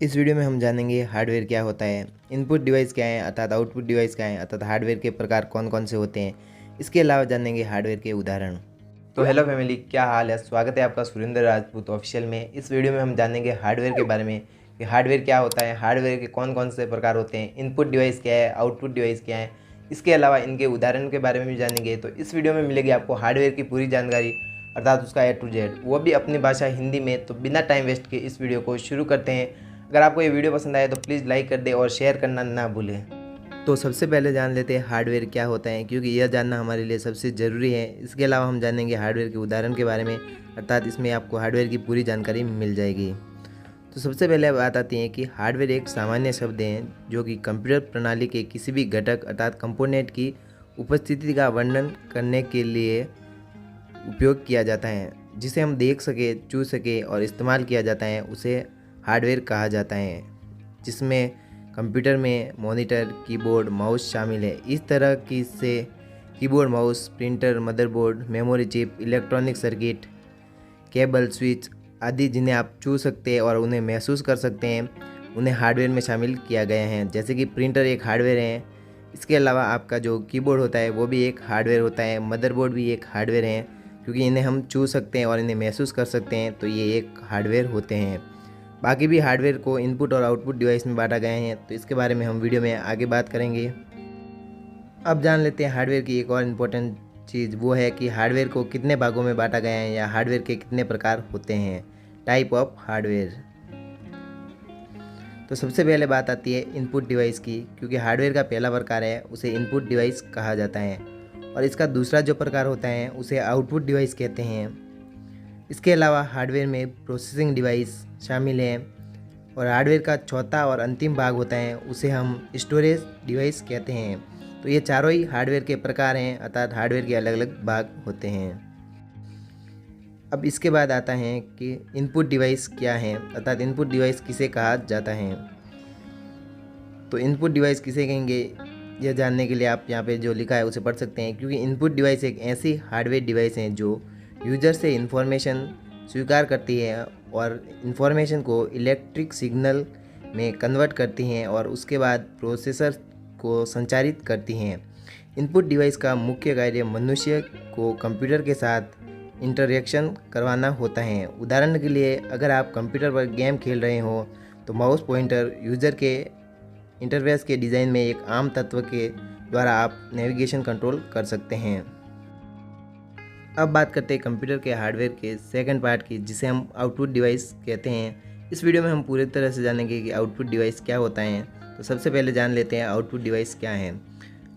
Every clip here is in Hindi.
इस वीडियो में हम जानेंगे हार्डवेयर क्या होता है, इनपुट डिवाइस क्या है अर्थात आउटपुट डिवाइस क्या है अर्थात हार्डवेयर के प्रकार कौन कौन से होते हैं। इसके अलावा जानेंगे हार्डवेयर के उदाहरण। तो हेलो फैमिली, क्या हाल है। स्वागत है आपका सुरेंद्र राजपूत ऑफिशियल में। इस वीडियो में हम जानेंगे हार्डवेयर के बारे में कि हार्डवेयर क्या होता है, हार्डवेयर के कौन कौन से प्रकार होते हैं, इनपुट डिवाइस क्या है, आउटपुट डिवाइस क्या है। इसके अलावा इनके उदाहरण के बारे में भी जानेंगे। तो इस वीडियो में मिलेगी आपको हार्डवेयर की पूरी जानकारी अर्थात उसका A to Z, वो भी अपनी भाषा हिंदी में। तो बिना टाइम वेस्ट के इस वीडियो को शुरू करते हैं। अगर आपको ये वीडियो पसंद आए तो प्लीज़ लाइक कर दे और शेयर करना ना भूलें। तो सबसे पहले जान लेते हैं हार्डवेयर क्या होता है, क्योंकि यह जानना हमारे लिए सबसे ज़रूरी है। इसके अलावा हम जानेंगे हार्डवेयर के उदाहरण के बारे में अर्थात इसमें आपको हार्डवेयर की पूरी जानकारी मिल जाएगी। तो सबसे पहले बात आती है कि हार्डवेयर एक सामान्य शब्द है जो कि कंप्यूटर प्रणाली के किसी भी घटक अर्थात कंपोनेंट की उपस्थिति का वर्णन करने के लिए उपयोग किया जाता है। जिसे हम देख सके, छू सके और इस्तेमाल किया जाता है उसे हार्डवेयर कहा जाता है, जिसमें कंप्यूटर में मॉनिटर, कीबोर्ड, माउस शामिल है। इस तरह की से keyboard, mouse, printer, motherboard, memory chip, electronic circuit, cable, switch आदि जिन्हें आप छू सकते हैं और उन्हें महसूस कर सकते हैं, उन्हें हार्डवेयर में शामिल किया गया है। जैसे कि प्रिंटर एक हार्डवेयर है। इसके अलावा आपका जो कीबोर्ड होता है वो भी एक हार्डवेयर होता है, मदरबोर्ड भी एक हार्डवेयर है, क्योंकि इन्हें हम छू सकते हैं और इन्हें महसूस कर सकते हैं, तो ये एक हार्डवेयर होते हैं। बाकी भी हार्डवेयर को इनपुट और आउटपुट डिवाइस में बांटा गया है, तो इसके बारे में हम वीडियो में आगे बात करेंगे। अब जान लेते हैं हार्डवेयर की एक और इम्पोर्टेंट चीज़, वो है कि हार्डवेयर को कितने भागों में बांटा गया है या हार्डवेयर के कितने प्रकार होते हैं, टाइप ऑफ हार्डवेयर। तो सबसे पहले बात आती है इनपुट डिवाइस की, क्योंकि हार्डवेयर का पहला प्रकार है उसे इनपुट डिवाइस कहा जाता है और इसका दूसरा जो प्रकार होता है उसे आउटपुट डिवाइस कहते हैं। इसके अलावा हार्डवेयर में प्रोसेसिंग डिवाइस शामिल है और हार्डवेयर का चौथा और अंतिम भाग होता है उसे हम स्टोरेज डिवाइस कहते हैं। तो ये चारों ही हार्डवेयर के प्रकार हैं अर्थात हार्डवेयर के अलग अलग भाग होते हैं। अब इसके बाद आता है कि इनपुट डिवाइस क्या है अर्थात इनपुट डिवाइस किसे कहा जाता है। तो इनपुट डिवाइस किसे कहेंगे, यह जानने के लिए आप यहाँ पे जो लिखा है उसे पढ़ सकते हैं, क्योंकि इनपुट डिवाइस एक ऐसी हार्डवेयर डिवाइस है जो यूजर से इन्फॉर्मेशन स्वीकार करती है और इन्फॉर्मेशन को इलेक्ट्रिक सिग्नल में कन्वर्ट करती हैं और उसके बाद प्रोसेसर को संचारित करती हैं। इनपुट डिवाइस का मुख्य कार्य मनुष्य को कंप्यूटर के साथ इंटरेक्शन करवाना होता है। उदाहरण के लिए अगर आप कंप्यूटर पर गेम खेल रहे हो तो माउस पॉइंटर यूजर के इंटरफेस के डिज़ाइन में एक आम तत्व के द्वारा आप नेविगेशन कंट्रोल कर सकते हैं। अब बात करते हैं कंप्यूटर के हार्डवेयर के सेकंड पार्ट की, जिसे हम आउटपुट डिवाइस कहते हैं। इस वीडियो में हम पूरी तरह से जानेंगे कि आउटपुट डिवाइस क्या होता है। तो सबसे पहले जान लेते हैं आउटपुट डिवाइस क्या है।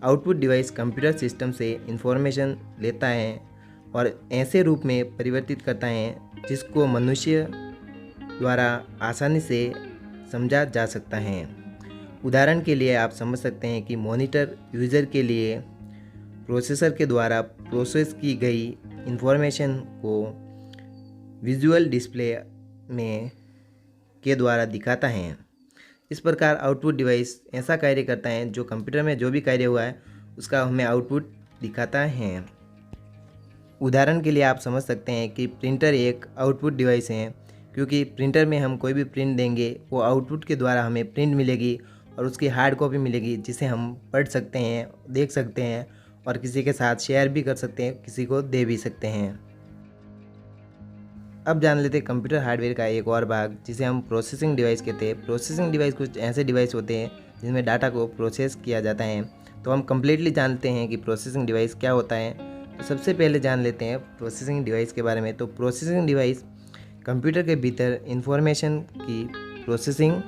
आउटपुट डिवाइस कंप्यूटर सिस्टम से इंफॉर्मेशन लेता है और ऐसे रूप में परिवर्तित करता है जिसको मनुष्य द्वारा आसानी से समझा जा सकता है। उदाहरण के लिए आप समझ सकते हैं कि मॉनिटर यूज़र के लिए प्रोसेसर के द्वारा प्रोसेस की गई इंफॉर्मेशन को विजुअल डिस्प्ले में के द्वारा दिखाता है। इस प्रकार आउटपुट डिवाइस ऐसा कार्य करता है जो कंप्यूटर में जो भी कार्य हुआ है उसका हमें आउटपुट दिखाता है। उदाहरण के लिए आप समझ सकते हैं कि प्रिंटर एक आउटपुट डिवाइस है, क्योंकि प्रिंटर में हम कोई भी प्रिंट देंगे वो आउटपुट के द्वारा हमें प्रिंट मिलेगी और उसकी हार्ड कॉपी मिलेगी, जिसे हम पढ़ सकते हैं, देख सकते हैं और किसी के साथ शेयर भी कर सकते हैं, किसी को दे भी सकते हैं। अब जान लेते हैं कंप्यूटर हार्डवेयर का एक और भाग, जिसे हम प्रोसेसिंग डिवाइस कहते हैं। प्रोसेसिंग डिवाइस कुछ ऐसे डिवाइस होते हैं जिनमें डाटा को प्रोसेस किया जाता है। तो हम कम्प्लीटली जानते हैं कि प्रोसेसिंग डिवाइस क्या होता है। तो सबसे पहले जान लेते हैं प्रोसेसिंग डिवाइस के बारे में। तो प्रोसेसिंग डिवाइस कंप्यूटर के भीतर इंफॉर्मेशन की प्रोसेसिंग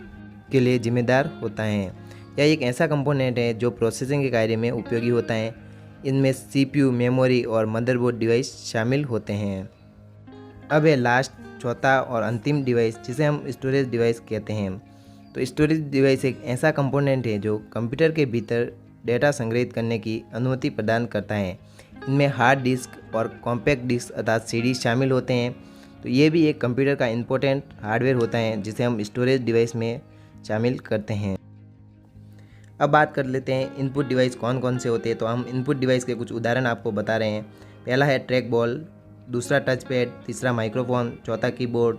के लिए जिम्मेदार होता है। यह एक ऐसा कंपोनेंट है जो प्रोसेसिंग के कार्य में उपयोगी होता है। इनमें CPU, मेमोरी और मदरबोर्ड डिवाइस शामिल होते हैं। अब है लास्ट, चौथा और अंतिम डिवाइस, जिसे हम स्टोरेज डिवाइस कहते हैं। तो स्टोरेज डिवाइस एक ऐसा कंपोनेंट है जो कंप्यूटर के भीतर डेटा संग्रहित करने की अनुमति प्रदान करता है। इनमें हार्ड डिस्क और कॉम्पैक्ट डिस्क अर्थात CD शामिल होते हैं। तो ये भी एक कंप्यूटर का इम्पोर्टेंट हार्डवेयर होता है जिसे हम स्टोरेज डिवाइस में शामिल करते हैं। अब बात कर लेते हैं इनपुट डिवाइस कौन कौन से होते हैं। तो हम इनपुट डिवाइस के कुछ उदाहरण आपको बता रहे हैं। पहला है ट्रैक बॉल, दूसरा टच पैड, तीसरा माइक्रोफोन, चौथा keyboard,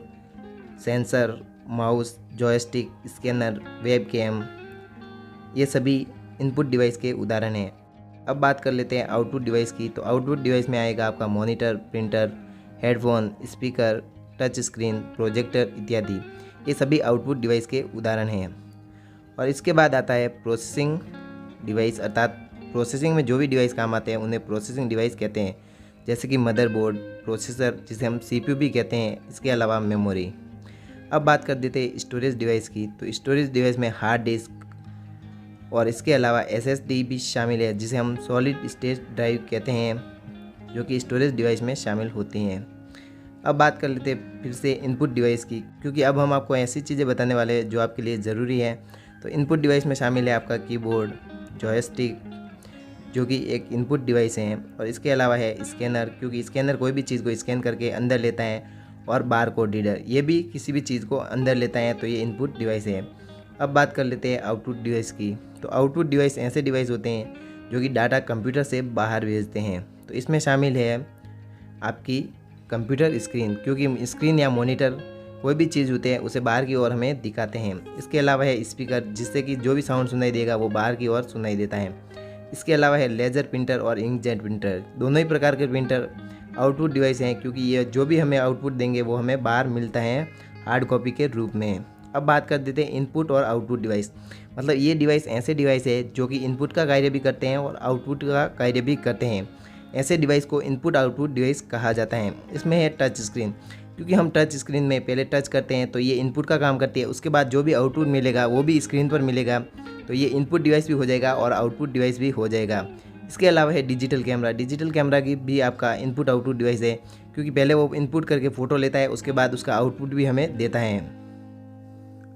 sensor, mouse, joystick, scanner, web cam, ये सभी इनपुट डिवाइस के उदाहरण हैं। अब बात कर लेते हैं आउटपुट डिवाइस की। तो आउटपुट डिवाइस में आएगा आपका monitor, printer, headphone, speaker, touch screen, projector इत्यादि। ये सभी आउटपुट डिवाइस के उदाहरण हैं। और इसके बाद आता है प्रोसेसिंग डिवाइस, अर्थात प्रोसेसिंग में जो भी डिवाइस काम आते हैं उन्हें प्रोसेसिंग डिवाइस कहते हैं, जैसे कि मदरबोर्ड, प्रोसेसर जिसे हम CPU भी कहते हैं, इसके अलावा मेमोरी। अब बात कर देते हैं स्टोरेज डिवाइस की। तो स्टोरेज डिवाइस में हार्ड डिस्क और इसके अलावा SSD भी शामिल है, जिसे हम सॉलिड स्टेट ड्राइव कहते हैं, जो कि स्टोरेज डिवाइस में शामिल होती हैं। अब बात कर लेते हैं फिर से इनपुट डिवाइस की, क्योंकि अब हम आपको ऐसी चीज़ें बताने वाले हैं जो आपके लिए ज़रूरी है। तो इनपुट डिवाइस में शामिल है आपका कीबोर्ड, जॉयस्टिक जो कि एक इनपुट डिवाइस है, और इसके अलावा है स्कैनर, क्योंकि स्कैनर कोई भी चीज़ को स्कैन करके अंदर लेता है, और बार कोड रीडर, ये भी किसी भी चीज़ को अंदर लेता है, तो ये इनपुट डिवाइस है। अब बात कर लेते हैं आउटपुट डिवाइस की। तो आउटपुट डिवाइस ऐसे डिवाइस होते हैं जो कि डाटा कंप्यूटर से बाहर भेजते हैं। तो इसमें शामिल है आपकी कंप्यूटर स्क्रीन, क्योंकि स्क्रीन या मॉनिटर कोई भी चीज़ होते हैं उसे बाहर की ओर हमें दिखाते हैं। इसके अलावा है स्पीकर, जिससे कि जो भी साउंड सुनाई देगा वो बाहर की ओर सुनाई देता है। इसके अलावा है लेज़र प्रिंटर और इंकजेट प्रिंटर। दोनों ही प्रकार के प्रिंटर आउटपुट डिवाइस हैं, क्योंकि ये जो भी हमें आउटपुट देंगे वो हमें बाहर मिलता है हार्ड कॉपी के रूप में। अब बात कर देते हैं इनपुट और आउटपुट डिवाइस। मतलब ये डिवाइस ऐसे डिवाइस है जो कि इनपुट का कार्य भी करते हैं और आउटपुट का कार्य भी करते हैं। ऐसे डिवाइस को इनपुट आउटपुट डिवाइस कहा जाता है। इसमें है टच स्क्रीन, क्योंकि हम टच स्क्रीन में पहले टच करते हैं तो ये इनपुट का काम करती है, उसके बाद जो भी आउटपुट मिलेगा वो भी स्क्रीन पर मिलेगा, तो ये इनपुट डिवाइस भी हो जाएगा और आउटपुट डिवाइस भी हो जाएगा। इसके अलावा है डिजिटल कैमरा। डिजिटल कैमरा की भी आपका इनपुट आउटपुट डिवाइस है, क्योंकि पहले वो इनपुट करके फ़ोटो लेता है, उसके बाद उसका आउटपुट भी हमें देता है।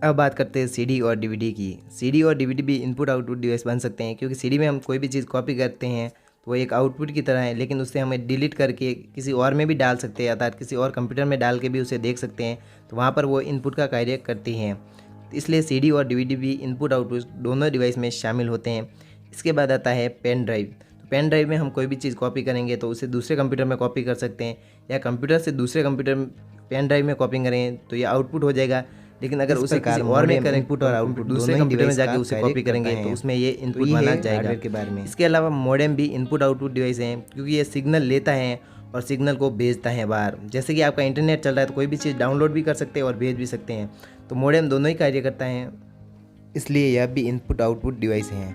अब बात करते हैं CD और DVD की। CD और DVD भी इनपुट आउटपुट डिवाइस बन सकते हैं, क्योंकि CD में हम कोई भी चीज़ कॉपी करते हैं तो वो एक आउटपुट की तरह है, लेकिन उससे हमें डिलीट करके किसी और में भी डाल सकते हैं, अर्थात किसी और कंप्यूटर में डाल के भी उसे देख सकते हैं, तो वहाँ पर वो इनपुट का कार्य करती हैं। तो इसलिए CD और DVD भी इनपुट आउटपुट दोनों डिवाइस में शामिल होते हैं। इसके बाद आता है पेन ड्राइव। तो पेन ड्राइव में हम कोई भी चीज़ कॉपी करेंगे तो उसे दूसरे कंप्यूटर में कॉपी कर सकते हैं, या कंप्यूटर से दूसरे कंप्यूटर में पेन ड्राइव में कॉपी करें तो ये आउटपुट हो जाएगा। लेकिन अगर उसे किसी और में करें, इनपुट और आउटपुट दूसरे कंप्यूटर में जाके उसे कॉपी करेंगे तो उसमें ये इनपुट माना जाएगा के बारे में। इसके अलावा मॉडेम भी इनपुट आउटपुट डिवाइस हैं, क्योंकि ये सिग्नल लेता है और सिग्नल को भेजता है बाहर। जैसे कि आपका इंटरनेट चल रहा है तो कोई भी चीज़ डाउनलोड भी कर सकते हैं और भेज भी सकते हैं, तो मॉडेम दोनों ही कार्य करता है, इसलिए यह भी इनपुट आउटपुट डिवाइस हैं।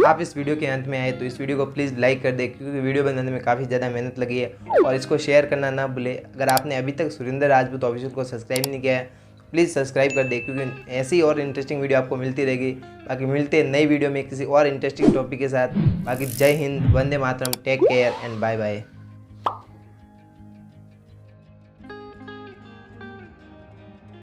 आप इस वीडियो के अंत में आए तो इस वीडियो को प्लीज़ लाइक कर दें, क्योंकि वीडियो बनाने में काफ़ी ज़्यादा मेहनत लगी है, और इसको शेयर करना ना भूलें। अगर आपने अभी तक सुरेंद्र राजपूत ऑफिशियल को सब्सक्राइब नहीं किया है प्लीज़ सब्सक्राइब कर दें, क्योंकि ऐसी और इंटरेस्टिंग वीडियो आपको मिलती रहेगी। बाकी मिलते हैं नई वीडियो में किसी और इंटरेस्टिंग टॉपिक के साथ। बाकी जय हिंद, वंदे मातरम, take care and bye bye.